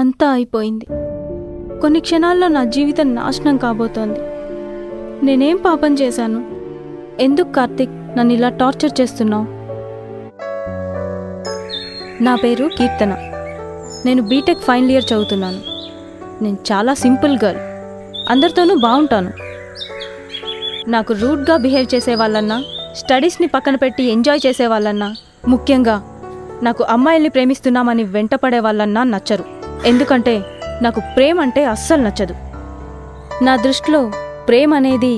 అంతా అయిపోయింది. కొన్ని క్షణాల్లో నా జీవితం నాశనం కాబోతోంది. నేనేం పాపం చేశాను? ఎందుకు కార్తిక్ నన్ను ఇలా టార్చర్ చేస్తున్నావు? నా పేరు కీర్తన. నేను బీటెక్ ఫైనల్ ఇయర్ చదువుతున్నాను. నేను చాలా సింపుల్ గర్ల్. అందరితోనూ బాగుంటాను. నాకు రూడ్గా బిహేవ్ చేసే వాళ్ళన్నా, స్టడీస్ని పక్కన పెట్టి ఎంజాయ్ చేసే వాళ్ళన్నా, ముఖ్యంగా నాకు అమ్మాయిల్ని ప్రేమిస్తున్నామని వెంటపడే వాళ్ళన్నా నచ్చరు. ఎందుకంటే నాకు ప్రేమ అంటే అస్సలు నచ్చదు. నా దృష్టిలో ప్రేమ అనేది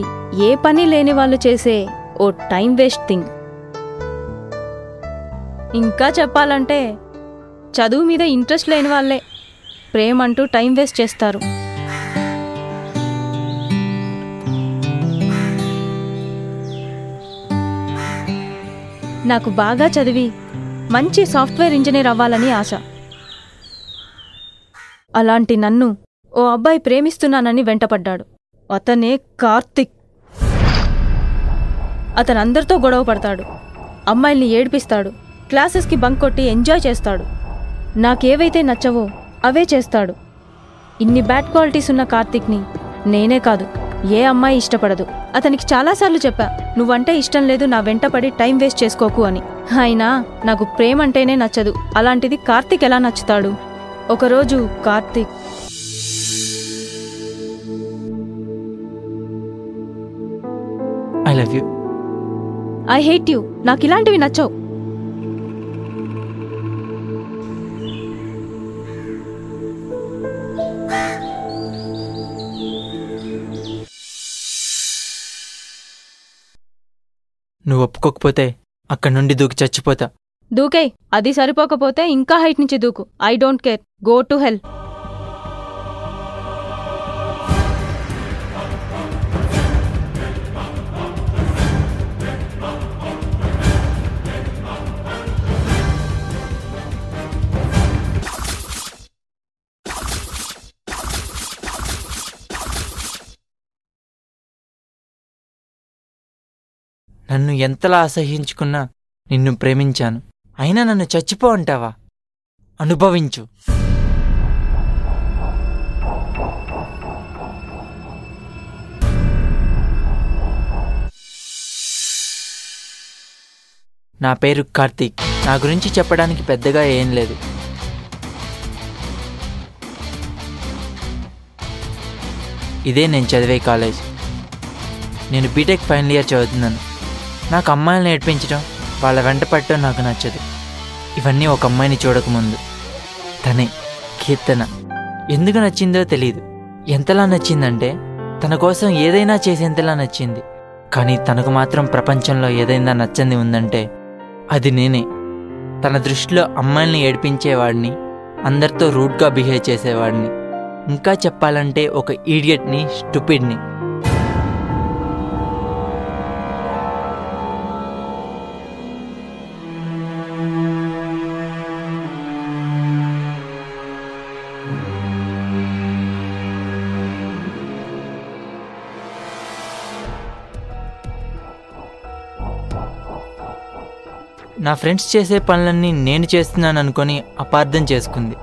ఏ పని లేని వాళ్ళు చేసే ఓ టైం వేస్ట్ థింగ్. ఇంకా చెప్పాలంటే చదువు మీద ఇంట్రెస్ట్ లేని వాళ్ళే ప్రేమ అంటూ టైం వేస్ట్ చేస్తారు. నాకు బాగా చదివి మంచి సాఫ్ట్వేర్ ఇంజనీర్ అవ్వాలని ఆశ. అలాంటి నన్ను ఓ అబ్బాయి ప్రేమిస్తున్నానని వెంటపడ్డాడు. అతనే కార్తిక్. అతను అందరితో గొడవ పడతాడు, అమ్మాయిల్ని ఏడిపిస్తాడు, క్లాసెస్కి బంక్ కొట్టి ఎంజాయ్ చేస్తాడు. నాకేవైతే నచ్చవో అవే చేస్తాడు. ఇన్ని బ్యాడ్ క్వాలిటీస్ ఉన్న కార్తిక్ని నేనే కాదు, ఏ అమ్మాయి ఇష్టపడదు. అతనికి చాలాసార్లు చెప్పా, నువ్వంటే ఇష్టం లేదు, నా వెంటపడి టైం వేస్ట్ చేసుకోకు అని. అయినా నాకు ప్రేమ అంటేనే నచ్చదు. అలాంటిది కార్తిక్ ఎలా నచ్చుతాడు? ఒకరోజు Karthik I love you. I hate you. నాకు ఇలాంటివి నచ్చవు. నువ్వు ఒప్పుకోకపోతే అక్కడి నుండి దూకి చచ్చిపోతా. దూకేయ్. అది సరిపోకపోతే ఇంకా హైట్ నుంచి దూకు. I don't care. Go to hell. నన్ను ఎంతలా అసహ్యించుకున్నా నిన్ను ప్రేమించాను. అయినా నన్ను చచ్చిపో అంటావా? అనుభవించు. నా పేరు కార్తీక్. నా గురించి చెప్పడానికి పెద్దగా ఏం లేదు. ఇదే నేను చదివే కాలేజ్. నేను బీటెక్ ఫైనల్ ఇయర్ చదువుతున్నాను. నాకు అమ్మాయిలను నేర్పించడం, వాళ్ళ వెంట పట్టడం నాకు నచ్చదు. ఇవన్నీ ఒక అమ్మాయిని చూడకముందు. తనే కీర్తన. ఎందుకు నచ్చిందో తెలీదు. ఎంతలా నచ్చిందంటే తన కోసం ఏదైనా చేసేంతలా నచ్చింది. కానీ తనకు మాత్రం ప్రపంచంలో ఏదైనా నచ్చంది ఉందంటే అది నేనే. తన దృష్టిలో అమ్మాయిల్ని ఏడిపించేవాడిని, అందరితో రూడ్గా బిహేవ్ చేసేవాడిని, ఇంకా చెప్పాలంటే ఒక ఈడియట్ని, స్టూపిడ్ని. నా ఫ్రెండ్స్ చేసే పనులన్నీ నేను చేస్తున్నాను అనుకొని అపార్థం చేసుకుంది.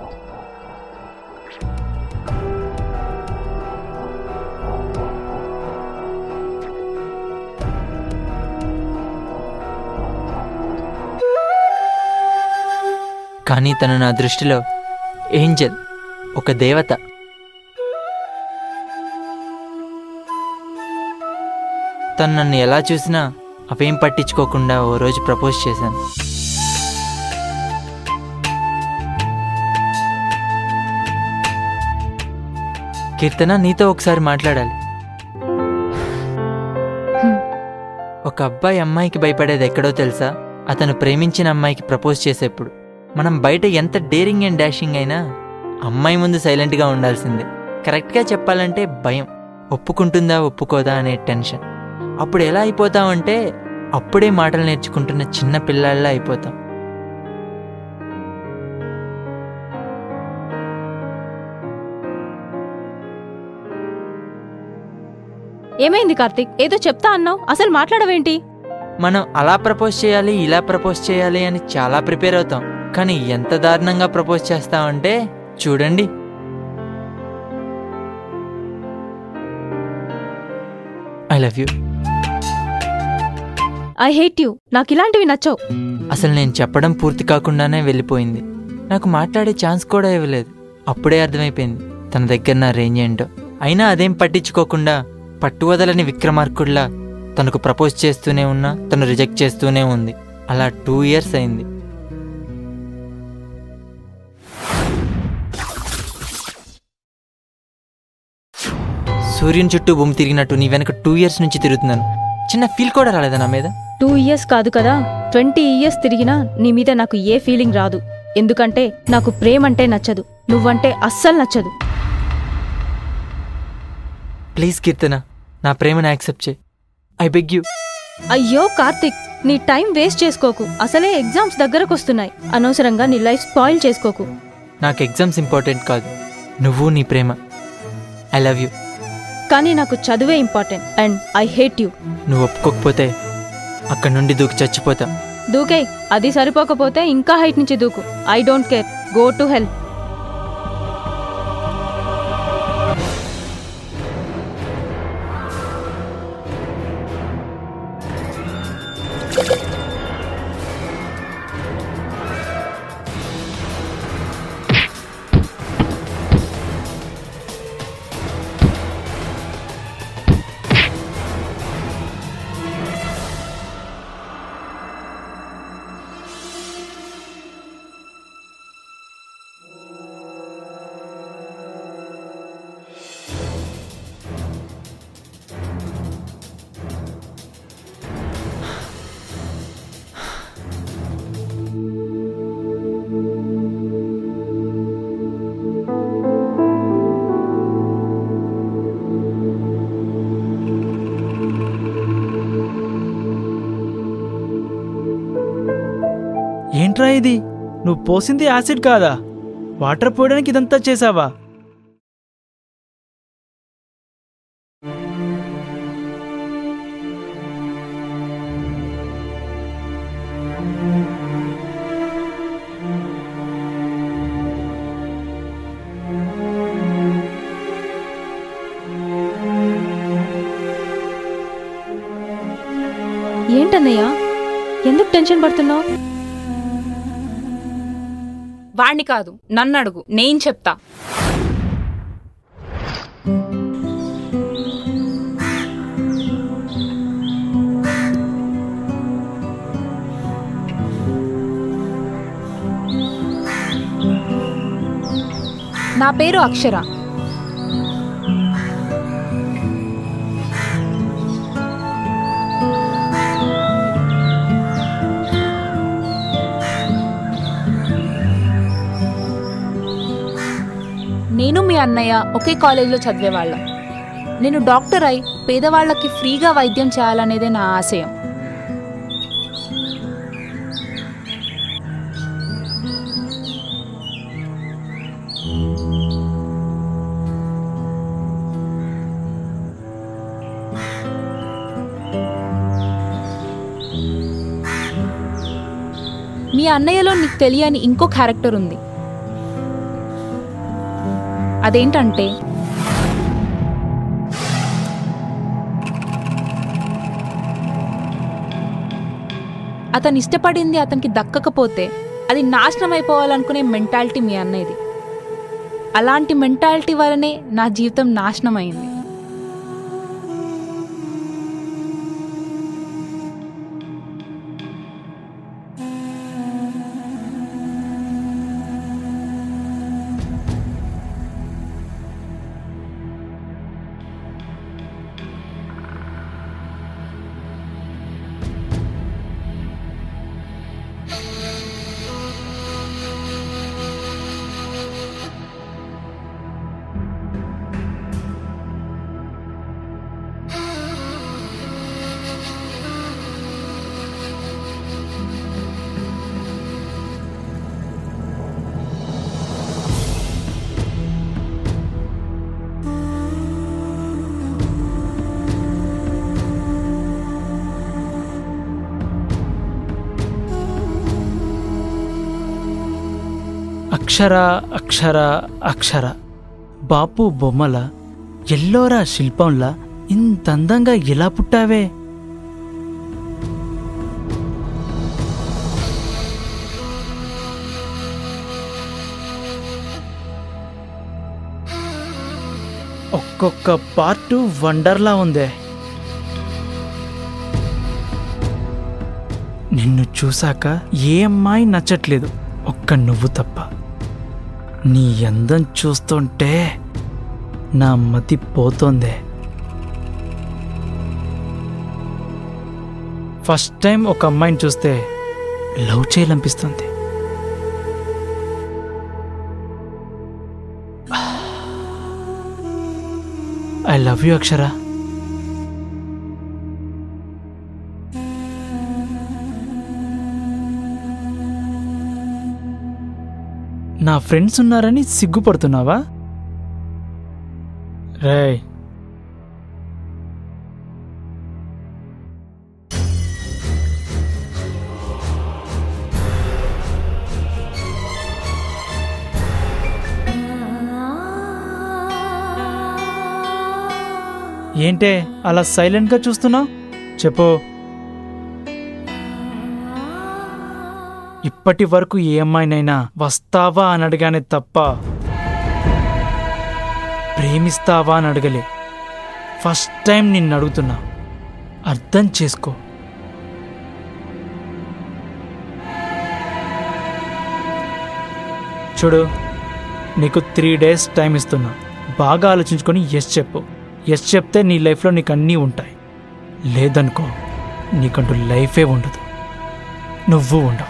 కానీ తను నా దృష్టిలో ఏంజెల్, ఒక దేవత. తను నన్ను ఎలా చూసినా అవేం పట్టించుకోకుండా ఓ రోజు ప్రపోజ్ చేశాను. కీర్తన, నీతో ఒకసారి మాట్లాడాలి. ఒక అబ్బాయి అమ్మాయికి భయపడేది ఎక్కడో తెలుసా? అతను ప్రేమించిన అమ్మాయికి ప్రపోజ్ చేసేప్పుడు. మనం బయట ఎంత డేరింగ్ అండ్ డాషింగ్ అయినా అమ్మాయి ముందు సైలెంట్గా ఉండాల్సిందే. కరెక్ట్గా చెప్పాలంటే భయం. ఒప్పుకుంటుందా ఒప్పుకోదా అనే టెన్షన్. అప్పుడు ఎలా అయిపోతామంటే అప్పుడే మాటలు నేర్చుకుంటున్న చిన్న పిల్లాళ్ళ అయిపోతాం. ఏమైంది కార్తిక్? ఏదో చెప్తా అన్నావు, అసలు మాట్లాడవేంటి? మనం అలా ప్రపోజ్ చేయాలి, ఇలా ప్రపోజ్ చేయాలి అని చాలా ప్రిపేర్ అవుతాం. కానీ ఎంత దారుణంగా ప్రపోజ్ చేస్తామంటే చూడండి, I love you. I hate you. నాకు ఇలాంటివి నచ్చవు. అసలు నేను చెప్పడం పూర్తి కాకుండానే వెళ్ళిపోయింది. నాకు మాట్లాడే ఛాన్స్ కూడా ఇవ్వలేదు. అప్పుడే అర్థమైపోయింది తన దగ్గర నా రేంజ్ ఏంటో. అయినా అదేం పట్టించుకోకుండా పట్టువదలని విక్రమార్కుడిలా తనకు ప్రపోజ్ చేస్తూనే ఉన్నా తను రిజెక్ట్ చేస్తూనే ఉంది. అలా 2 years అయింది. సూర్యుని చుట్టూ భూమి తిరిగినట్టు నీ వెనక 2 years నుంచి తిరుగుతున్నాను. చిన్న ఫీల్ కూడా రాలేదా నా మీద? 2 years కాదు కదా, 20 years తిరిగినా నీ మీద నాకు ఏ ఫీలింగ్ రాదు. ఎందుకంటే నాకు ప్రేమ అంటే నచ్చదు, నువ్వంటే అస్సలు నచ్చదు. ప్లీజ్ కీర్తన, నా ప్రేమను యాక్సెప్ట్ చేయి. I beg you. అయ్యో కార్తిక్, నీ టైం వేస్ట్ చేసుకోకు. అసలే ఎగ్జామ్స్ దగ్గరకు వస్తున్నాయి. అనవసరంగా నీ లైఫ్ స్పాయిల్ చేసుకోకు. నాకు ఎగ్జామ్స్ ఇంపార్టెంట్ కాదు, నువ్వు నీ ప్రేమ. I love you. కానీ నాకు చదువే important and I hate you. నువ్వు ఒప్పుకోకపోతే అక్కడి నుండి దూకి చచ్చిపోతా. దూకే. అది సరిపోకపోతే ఇంకా హైట్ నుంచి దూకు. I don't care. Go to hell. ఏంట్రా ఇది? నువ్వు పోసింది యాసిడ్ కాదా? వాటర్ పోయడానికి ఇదంతా చేసావా? ఏంటన్నయ్యా, ఎందుకు టెన్షన్ పడుతున్నావు? వాణ్ణి కాదు, నన్ను అడుగు, నేను చెప్తా. నా పేరు అక్షర. నేను మీ అన్నయ్య ఒకే కాలేజీలో చదివేవాళ్ళం. నేను డాక్టర్ అయి పేదవాళ్ళకి ఫ్రీగా వైద్యం చేయాలనేదే నా ఆశయం. మీ అన్నయ్యలో నీకు తెలియని ఇంకో క్యారెక్టర్ ఉంది. అదేంటంటే అతను ఇష్టపడింది అతనికి దక్కకపోతే అది నాశనం అయిపోవాలనుకునే మెంటాలిటీ మీ అన్నయ్యది. అలాంటి మెంటాలిటీ వల్లనే నా జీవితం నాశనం అయింది. అక్షర అక్షర అక్షర బాపు బొమ్మల ఎల్లోరా శిల్పంలా ఇంత అందంగా ఎలా పుట్టావే? ఒక్కొక్క పార్ట్ వండర్లా ఉందే. నిన్ను చూశాక ఏ అమ్మాయి నచ్చట్లేదు, ఒక్క నువ్వు తప్ప. నీ అందం చూస్తుంటే నా మతి పోతోందే. ఫస్ట్ టైం ఒక అమ్మాయిని చూస్తే లవ్ చేయాలనిపిస్తుంది. ఐ లవ్ యూ అక్షర. నా ఫ్రెండ్స్ ఉన్నారని సిగ్గుపడుతున్నావా? రేయ్, ఏంటే అలా సైలెంట్గా చూస్తున్నావు? చెప్పు. ఇప్పటి వరకు ఏ అమ్మాయినైనా వస్తావా అని అడగానే తప్ప ప్రేమిస్తావా అని అడగలే. ఫస్ట్ టైం నిన్ను అడుగుతున్నా, అర్థం చేసుకో. చూడు, నీకు 3 days టైం ఇస్తున్నా. బాగా ఆలోచించుకొని ఎస్ చెప్పు. ఎస్ చెప్తే నీ లైఫ్లో నీకు అన్నీ ఉంటాయి. లేదనుకో, నీకంటూ లైఫే ఉండదు, నువ్వు ఉండవు.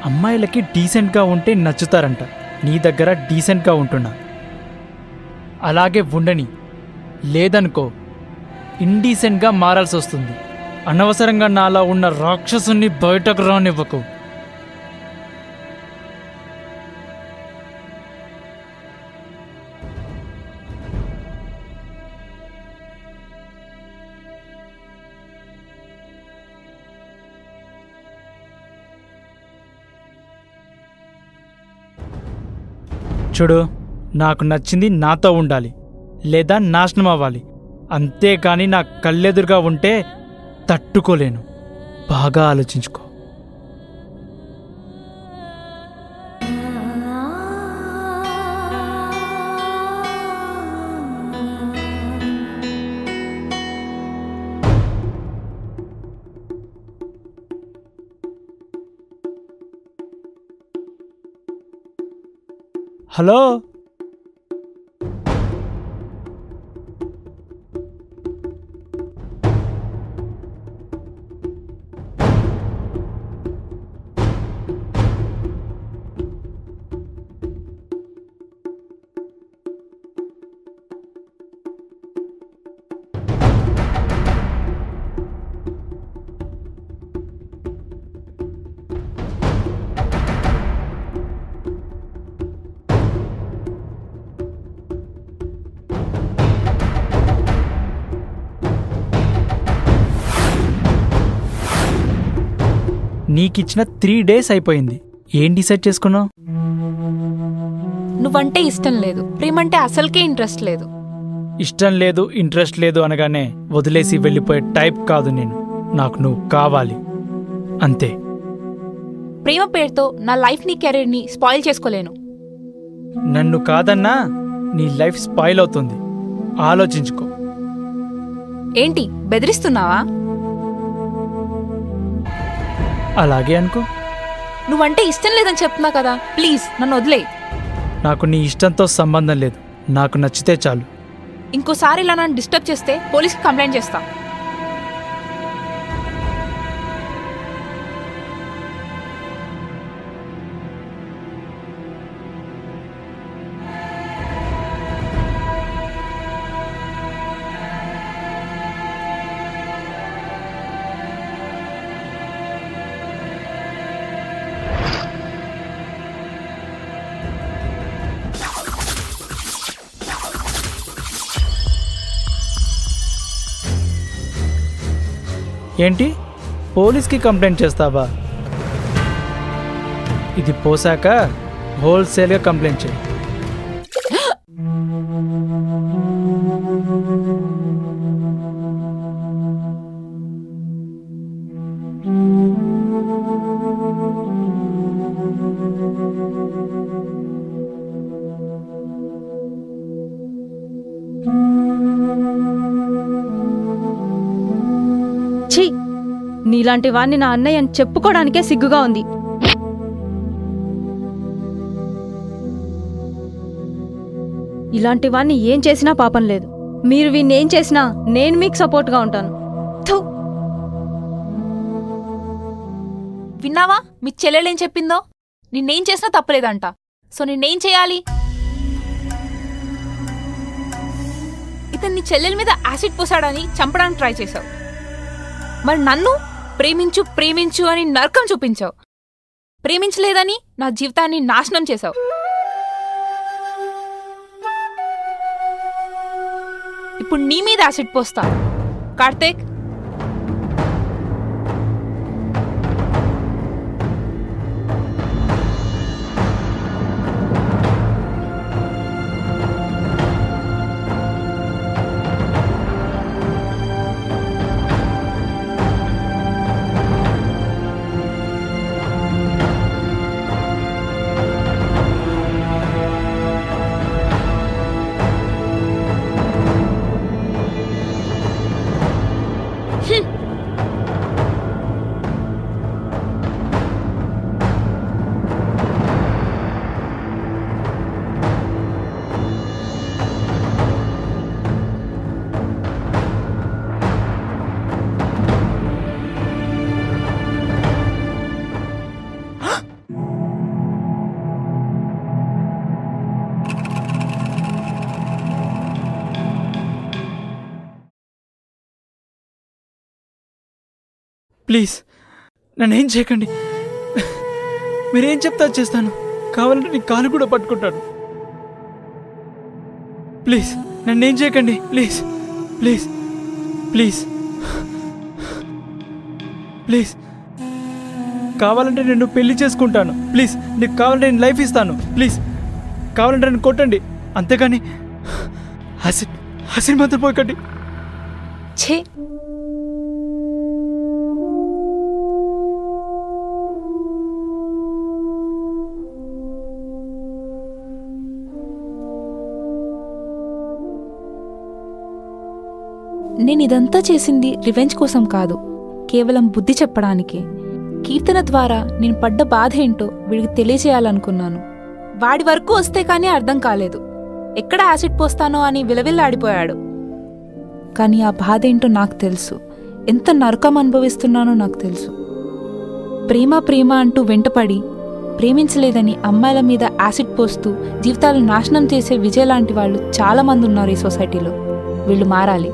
అమ్మాయిలకి డీసెంట్గా ఉంటే నచ్చుతారంట. నీ దగ్గర డీసెంట్గా ఉంటున్నా, అలాగే ఉండని. లేదనుకో, ఇండీసెంట్గా మారాల్సి వస్తుంది. అనవసరంగా నాలా ఉన్న రాక్షసుని బయటకు రానివ్వకు. చూడు, నాకు నచ్చింది నాతో ఉండాలి, లేదా నాశనం అవ్వాలి. అంతేకాని నా కళ్ళెదురుగా ఉంటే తట్టుకోలేను. బాగా ఆలోచించుకో. హలో, నీకిచ్చిన 3 days అయిపోయింది. ఏం డిసైడ్ చేసుకున్నావు? నువ్వంటే ఇష్టం లేదు, ప్రేమంటే అసలుకే ఇంట్రెస్ట్ లేదు. ఇష్టం లేదు, ఇంట్రెస్ట్ లేదు అనగానే వదిలేసి వెళ్ళిపోయే టైప్ కాదు నేను. నాకు నువ్వు కావాలి, అంతే. ప్రేమ పేరుతో నా లైఫ్ని, కెరీర్ని స్పాయిల్ చేసుకోలేను. నన్ను కాదన్నా నీ లైఫ్ స్పాయిల్ అవుతుంది. ఆలోచించుకో. ఏంటి, బెదిరిస్తున్నావా? అలాగే అనుకో. నువ్వంటే ఇష్టం లేదని చెప్తున్నా కదా, ప్లీజ్ నన్ను వదిలే. నాకు నీ ఇష్టంతో సంబంధం లేదు, నాకు నచ్చితే చాలు. ఇంకోసారి ఇలా నన్ను డిస్టర్బ్ చేస్తే పోలీస్కి కంప్లైంట్ చేస్తా. ఏంటి, పోలీస్కి కంప్లైంట్ చేస్తావా? ఇది పోసాక హోల్సేల్గా కంప్లైంట్ చేయి. ఛీ, నీలాంటి వాణ్ణి నా అన్నయ్య అని చెప్పుకోవడానికే సిగ్గుగా ఉంది. ఇలాంటి వాణ్ణి ఏం చేసినా పాపం లేదు. మీరు వీణ్ణి ఏం చేసినా నేను మీకు సపోర్ట్గా ఉంటాను. థు. విన్నావా మీ చెల్లెలేం చెప్పిందో? నిన్నేం చేసినా తప్పలేదంట. సో నిన్నేం చేయాలి? ఇతను నీ చెల్లెల మీద యాసిడ్ పోసాడని చంపడానికి ట్రై చేశావు. మరి నన్ను ప్రేమించు ప్రేమించు అని నరకం చూపించావు. ప్రేమించలేదని నా జీవితాన్ని నాశనం చేశావు. ఇప్పుడు నీ మీద యాసిడ్ పోస్తా. కార్తీక్, ప్లీజ్ నన్ను ఏం చేయకండి. మీరేం చెప్తా చేస్తాను. కావాలంటే నీ కాలు కూడా పట్టుకుంటాను. ప్లీజ్ నన్ను ఏం చేయకండి. ప్లీజ్ ప్లీజ్ ప్లీజ్ ప్లీజ్ కావాలంటే నేను పెళ్లి చేసుకుంటాను. ప్లీజ్ నీకు కావాలంటే నేను లైఫ్ ఇస్తాను. ప్లీజ్ కావాలంటే నన్ను కొట్టండి, అంతేగాని హసిన్ మాత్రం పోయకండి. ఛే, నేను ఇదంతా చేసింది రివెంజ్ కోసం కాదు, కేవలం బుద్ధి చెప్పడానికి. కీర్తన ద్వారా నేను పడ్డ బాధ ఏంటో వీడికి తెలియజేయాలనుకున్నాను. వాడి వరకు వస్తే కానీ అర్థం కాలేదు. ఎక్కడ యాసిడ్ పోస్తానో అని విలవిల్లాడిపోయాడు. కానీ ఆ బాధ ఏంటో నాకు తెలుసు. ఎంత నరకం అనుభవిస్తున్నానో నాకు తెలుసు. ప్రేమ ప్రేమ అంటూ వెంటపడి ప్రేమించలేదని అమ్మాయిల మీద యాసిడ్ పోస్తూ జీవితాలు నాశనం చేసే విజయ్ లాంటి వాళ్ళు చాలామంది ఉన్నారు ఈ సొసైటీలో. వీళ్ళు మారాలి.